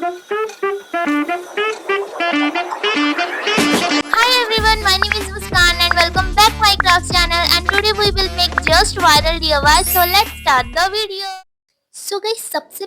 Hi everyone, my name is Muskan and welcome back my craft channel, and today we will make just viral DIY. So let's start the video. So guys, सबसे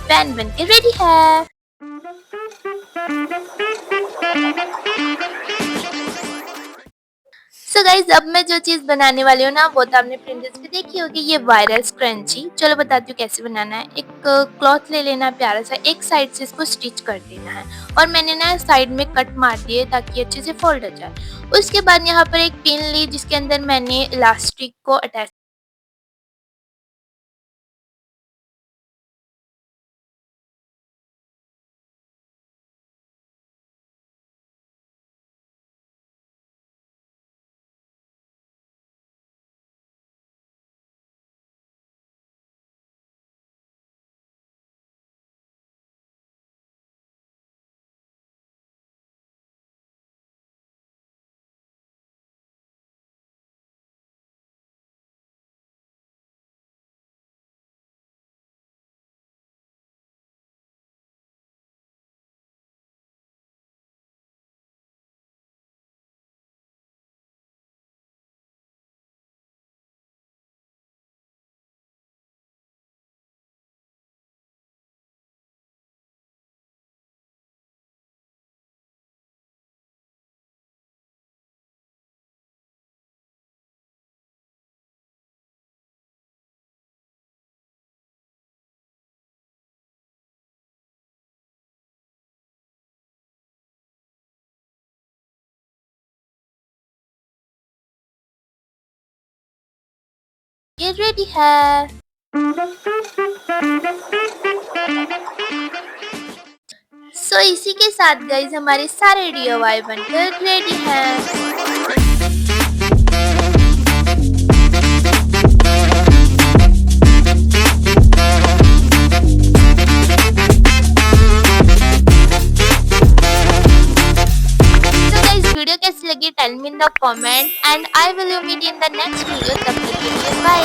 fan बन के ready है। So guys अब मैं जो चीज बनाने वाली हूँ ना वो तो आपने प्रिंटेस पे देखी होगी, ये वायरल स्क्रंची। चलो बताती हूँ कैसे बनाना है। एक क्लॉथ ले लेना है प्यारा सा, एक साइड से इसको स्टिच कर देना है और मैंने ना साइड में कट मार दिए ताकि अच्छे से फोल्ड हो जाए। उसके बाद यहाँ पर एक पिन ली जिसके अंदर मैंने इलास्टिक को अटैच ये रेडी है। सो इसी के साथ गाइज हमारे सारे DIY बनकर रेडी हैं। So guys, वीडियो कैसी लगी tell me in the comment and I will meet in the next video। तब तक के लिए बाय।